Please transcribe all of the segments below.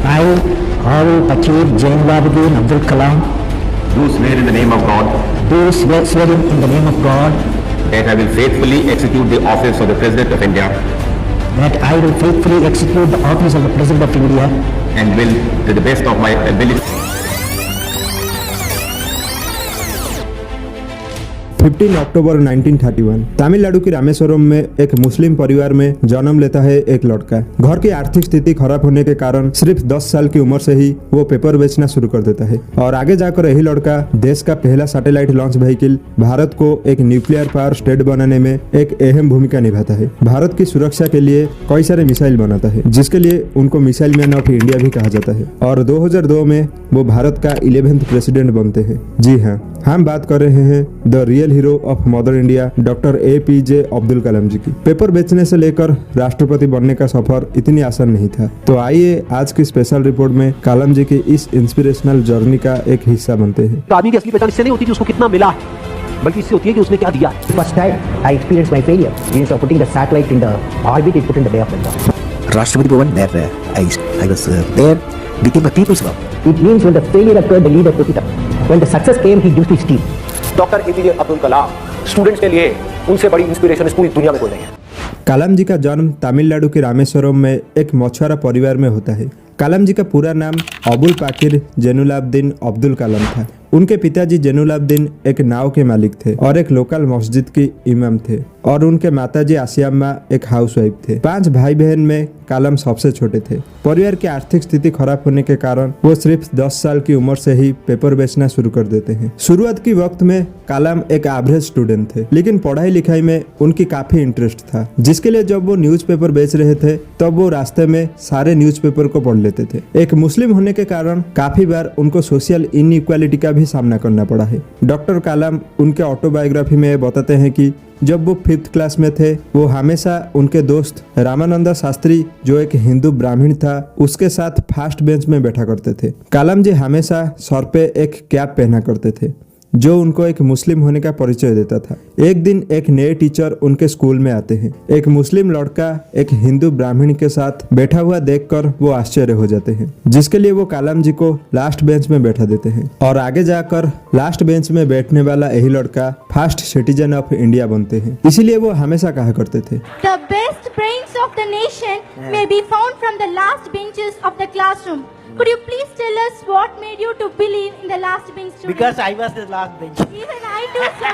I, Harul Pakir Jainabudin Abdul Kalam, do swear in the name of God do swear in the name of God that I will faithfully execute the office of the President of India that I will faithfully execute the office of the President of India and will, to the best of my ability, 15 अक्टूबर 1931 तमिलनाडु के रामेश्वरम में एक मुस्लिम परिवार में जन्म लेता है एक लड़का। घर की आर्थिक स्थिति खराब होने के कारण सिर्फ 10 साल की उम्र से ही वो पेपर बेचना शुरू कर देता है और आगे जाकर यही लड़का देश का पहला सैटेलाइट लॉन्च व्हीकल भारत को एक न्यूक्लियर पावर स्टेट बनाने में एक अहम भूमिका निभाता है। भारत की सुरक्षा के लिए कई सारे मिसाइल बनाता है जिसके लिए उनको मिसाइल मैन ऑफ इंडिया भी कहा जाता है और 2002 में वो भारत का 11th प्रेसिडेंट बनते हैं। जी हाँ, हम बात कर रहे हैं the real hero of mother India doctor APJ Abdul Kalam ji की। पेपर बेचने से लेकर राष्ट्रपति बनने का सफर इतनी आसान नहीं था। तो आइए आज की स्पेशल रिपोर्ट में कलाम जी की इस इंस्पिरेशनल जर्नी का एक हिस्सा बनते हैं। तो आदमी की असली पहचान इससे नहीं होती कि उसको कितना मिला है, बल्कि इससे होती है कि उसने क्या दिया। First time I experienced my failure. Instead of putting the satellite in the orbit, it put in the Bay of Bengal. Rashtrapati Bhavan, where I was there, became a people's club. It means when the failure occurred, the leader took it up. When the success came, he used his team. Doctor APJ Abdul Kalam students के लिए उनसे बड़ी inspiration इस पूरी दुनिया में कोई नहीं है। कलाम जी का जन्म तमिलनाडु के रामेश्वरम में एक मछुआरा परिवार में होता है। कलाम जी का पूरा नाम अबुल पाकिर जैनुलाब्दीन अब्दुल कलाम था। उनके पिताजी जैनुलाब्दीन एक नाव के मालिक थे और एक लोकल मस्जिद की इमाम थे और उनके माताजी आसियाम्मा एक हाउसवाइफ थे। 5 भाई बहन में कलाम सबसे छोटे थे। परिवार की आर्थिक स्थिति खराब होने के कारण वो सिर्फ 10 साल की उम्र से ही पेपर बेचना शुरू कर देते हैं। शुरुआत की वक्त में कलाम एक एवरेज स्टूडेंट थे, लेकिन पढ़ाई लिखाई में उनकी काफी इंटरेस्ट था, जिसके लिए जब वो न्यूज़पेपर बेच रहे थे तब वो रास्ते में सारे न्यूज़पेपर को पढ़ लेते थे। एक मुस्लिम होने के कारण काफी बार उनको सोशल इनइक्वालिटी का भी सामना करना पड़ा है। डॉक्टर कलाम उनके ऑटोबायोग्राफी में बताते हैं कि जब वो 5th क्लास में थे वो हमेशा उनके दोस्त रामानंद शास्त्री जो एक हिंदू ब्राह्मण था उसके साथ फर्स्ट बेंच में बैठा करते थे। कलाम जी हमेशा सर पे एक कैप पहना करते थे जो उनको एक मुस्लिम होने का परिचय देता था। एक दिन एक नए टीचर उनके स्कूल में आते हैं। एक मुस्लिम लड़का एक हिंदू ब्राह्मण के साथ बैठा हुआ देखकर वो आश्चर्य हो जाते हैं, जिसके लिए वो कलाम जी को लास्ट बेंच में बैठा देते हैं और आगे जाकर लास्ट बेंच में बैठने वाला यही लड़का फर्स्ट सिटीजन ऑफ इंडिया बनते हैं। इसीलिए वो हमेशा कहा करते थे, The best brains of the nation may be found from the last benches of the classroom. Could you please tell us what made you to believe in the last bench student? Because I was the last bench. Even I do, sir.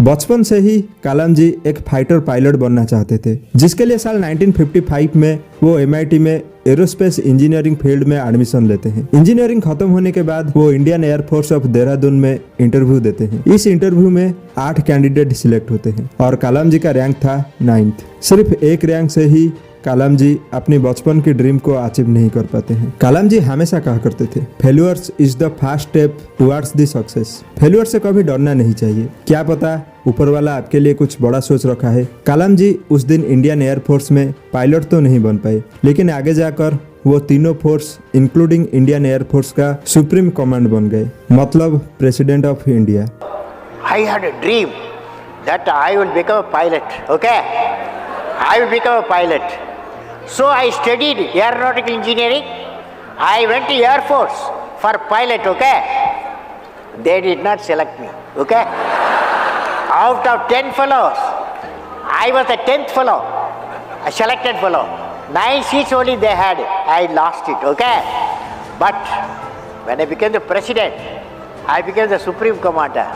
बचपन से ही कलाम जी एक fighter pilot बनना चाहते थे, जिसके लिए साल 1955 में वो MIT में एरोस्पेस इंजीनियरिंग फील्ड में एडमिशन लेते हैं। इंजीनियरिंग खत्म होने के बाद वो इंडियन एयरफोर्स ऑफ देहरादून में इंटरव्यू देते हैं। इस इंटरव्यू में 8 कैंडिडेट सिलेक्ट होते हैं और कलाम जी का रैंक था 9th। सिर्फ एक रैंक से ही कलाम जी अपनी बचपन की ड्रीम को अचीव नहीं कर पाते हैं। कलाम जी हमेशा कहा करते थे, failures is the first step towards the success. Failure से कभी डरना नहीं चाहिए, क्या पता ऊपर वाला आपके लिए कुछ बड़ा सोच रखा है। कलाम जी उस दिन इंडियन एयरफोर्स में पायलट तो नहीं बन पाए, लेकिन आगे जाकर वो तीनों फोर्स इंक्लूडिंग इंडियन एयरफोर्स का सुप्रीम कमांड बन गए, मतलब president of India. I had a dream that I will become a pilot. Okay? I will become a pilot. So I studied aeronautical engineering. I went to Air Force for pilot. Okay? They did not select me. Okay? Out of 10 fellows, I was the 10th fellow, a selected fellow. 9 seats only they had. I lost it. Okay? But when I became the president, I became the supreme commander.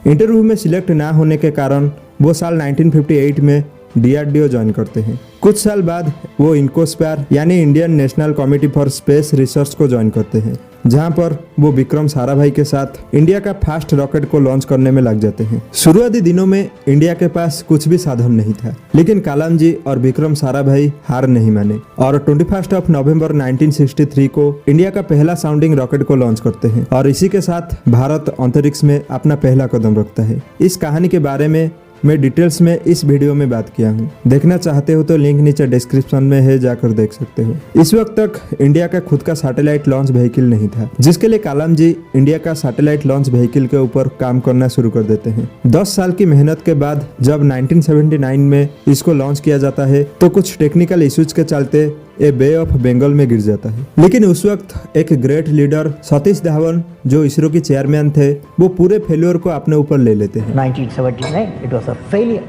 Interview में select ना होने के कारण वो साल 1958 में DRDO join करते हैं। कुछ साल बाद वो इनकोस्पैर यानी Indian national committee for space research को ज्वाइन करते हैं, जहां पर वो विक्रम साराभाई के साथ इंडिया का फर्स्ट रॉकेट को लॉन्च करने में लग जाते हैं। शुरुआती दिनों में इंडिया के पास कुछ भी साधन नहीं था, लेकिन कलाम जी और विक्रम साराभाई हार नहीं माने और 21 नवंबर 1963 को इंडिया का पहला साउंडिंग रॉकेट को लॉन्च करते हैं और इसी के साथ भारत अंतरिक्ष में अपना पहला कदम रखता है। इस कहानी के बारे में मैं डिटेल्स में इस वीडियो में बात किया हूँ। देखना चाहते हो तो लिंक नीचे डिस्क्रिप्शन में है, जाकर देख सकते हो। इस वक्त तक इंडिया का खुद का सैटेलाइट लॉन्च व्हीकल नहीं था, जिसके लिए कलाम जी इंडिया का सैटेलाइट लॉन्च व्हीकल के ऊपर काम करना शुरू कर देते हैं। 10 साल की मेहनत के बाद जब 1979 में इसको लॉन्च किया जाता है तो कुछ टेक्निकल इश्यूज के चलते ये बे ऑफ बंगाल में गिर जाता है। लेकिन उस वक्त एक ग्रेट लीडर सतीश धावन जो इसरो के चेयरमैन थे, वो पूरे फेल्योर को अपने ऊपर ले लेते हैं। 1979, it was a failure.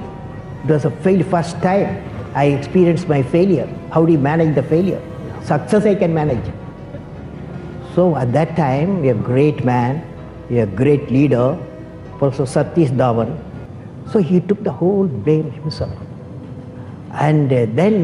It was a first time I experienced my failure. How do you manage the failure? Success I can manage. So at that time, a great man, a great leader, Professor Satish Dhawan, so he took the whole blame himself. And then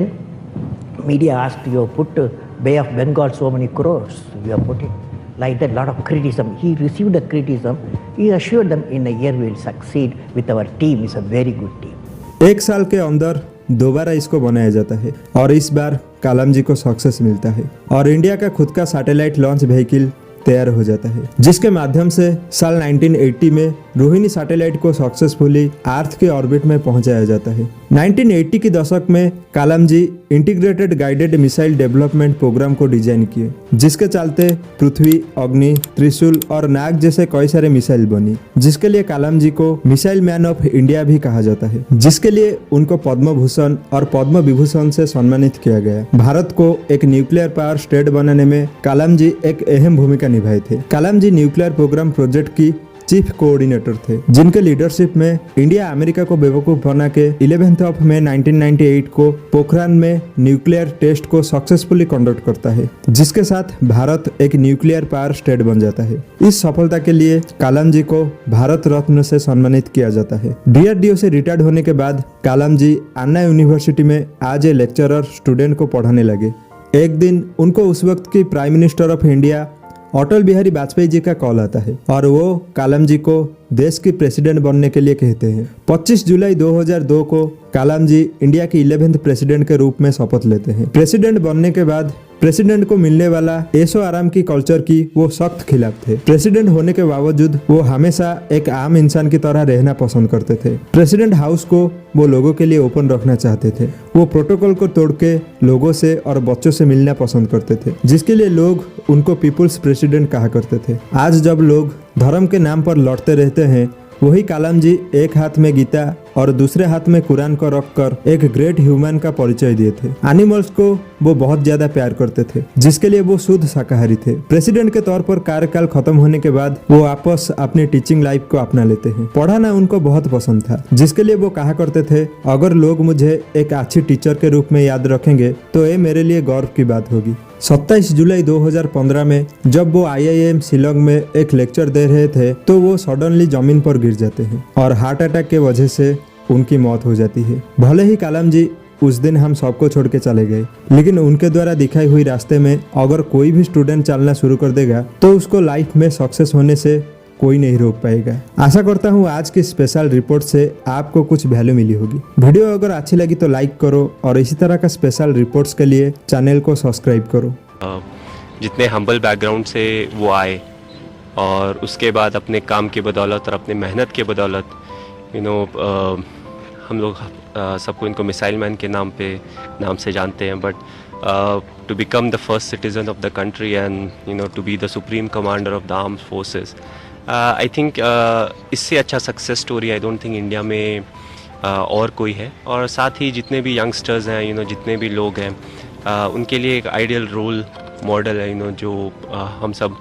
media asked, you have put Bay of Bengal so many crores, you have put it. Like that, lot of criticism. He received the criticism. He assured them in a year we will succeed with our team. It's a very good team. एक साल के अंदर दोबारा इसको बनाया जाता है और इस बार कलाम जी को सक्सेस मिलता है और इंडिया का खुद का सैटेलाइट लॉन्च व्हीकल तैयार हो जाता है, जिसके माध्यम से साल 1980 में रोहिणी सैटेलाइट को सक्सेसफुली अर्थ के ऑर्बिट में पहुंचाया जाता है। 1980 के दशक में Kalam ji integrated guided missile development programme को डिजाइन किए, जिसके चलते पृथ्वी, अग्नि, त्रिशूल और नाग जैसे कई सारे मिसाइल बनी, जिसके लिए कलाम जी को मिसाइल मैन ऑफ इंडिया भी कहा जाता है, जिसके लिए उनको पद्म भूषण और पद्म विभूषण से सम्मानित किया गया। भारत को एक न्यूक्लियर पावर स्टेट बनाने में कलाम जी एक अहम भूमिका निभाए थे। कलाम जी न्यूक्लियर प्रोग्राम प्रोजेक्ट की चीफ कोऑर्डिनेटर थे, जिनके लीडरशिप में इंडिया अमेरिका को बेवकूफ बना के 11 मई 1998 को पोखरान में न्यूक्लियर टेस्ट को सक्सेसफुली कंडक्ट करता है, जिसके साथ भारत एक न्यूक्लियर पावर स्टेट बन जाता है। इस सफलता के लिए कलाम जी को भारत रत्न से सम्मानित किया जाता है। DRDO से रिटायर्ड होने के बाद कलाम जी अन्ना यूनिवर्सिटी में एज ए लेक्चरर स्टूडेंट को पढ़ाने लगे। एक दिन उनको उस वक्त की prime minister of India Atal Bihari Vajpayee ji का कॉल आता है और वो कलाम जी को देश की प्रेसिडेंट बनने के लिए कहते हैं। 25 जुलाई 2002 को कलाम जी इंडिया के 11th प्रेसिडेंट के रूप में शपथ लेते हैं। प्रेसिडेंट बनने के बाद प्रेसिडेंट को मिलने वाला ऐशो आराम की कल्चर की वो सख्त खिलाफ थे। प्रेसिडेंट होने के बावजूद वो हमेशा एक आम इंसान की तरह रहना पसंद करते थे। प्रेसिडेंट हाउस को वो लोगों के लिए ओपन रखना चाहते थे। वो प्रोटोकॉल को तोड़ के लोगों से और बच्चों से मिलना पसंद करते थे, जिसके लिए लोग उनको पीपुल्स प्रेसिडेंट कहा करते थे। आज जब लोग धर्म के नाम पर लड़ते रहते हैं, वही कलाम जी एक हाथ में गीता और दूसरे हाथ में कुरान को रखकर एक ग्रेट ह्यूमन का परिचय दिए थे। एनिमल्स को वो बहुत ज्यादा प्यार करते थे, जिसके लिए वो शुद्ध शाकाहारी थे। प्रेसिडेंट के तौर पर कार्यकाल खत्म होने के बाद वो वापस अपनी टीचिंग लाइफ को अपना लेते हैं। पढ़ाना उनको बहुत पसंद था, जिसके लिए वो कहा करते थे, अगर लोग मुझे एक अच्छी टीचर के रूप में याद रखेंगे तो ये मेरे लिए गौरव की बात होगी। 27 जुलाई 2015 में जब वो IIM शिलोंग में एक लेक्चर दे रहे थे तो वो सडनली जमीन पर गिर जाते हैं और हार्ट अटैक के वजह से उनकी मौत हो जाती है। भले ही कलाम जी उस दिन हम सबको छोड़ के चले गए, लेकिन उनके द्वारा दिखाई हुई रास्ते में अगर कोई भी स्टूडेंट चलना शुरू कर देगा तो उसको लाइफ में सक्सेस होने से कोई नहीं रोक पाएगा। आशा करता हूँ आज की स्पेशल रिपोर्ट से आपको कुछ वैल्यू मिली होगी। वीडियो अगर अच्छी लगी तो लाइक करो और इसी तरह का स्पेशल रिपोर्ट्स के लिए चैनल को सब्सक्राइब करो। जितने हम्बल बैकग्राउंड से वो आए और उसके बाद अपने काम की बदौलत और अपने मेहनत के बदौलत हम लोग सबको इनको मिसाइल मैन के नाम से जानते हैं, but to become the first citizen of the country and to be the supreme commander of the armed forces, I think इससे अच्छा success story I don't think India में और कोई है। और साथ ही जितने भी यंगस्टर्स हैं जितने भी लोग हैं उनके लिए एक आइडियल रोल मॉडल है जो हम सब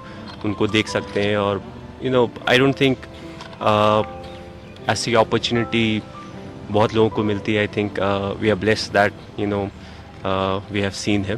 उनको देख सकते हैं। और आई डोंट थिंक ऐसी अपॉर्चुनिटी बहुत लोगों को मिलती है। I think we are blessed that we have seen him.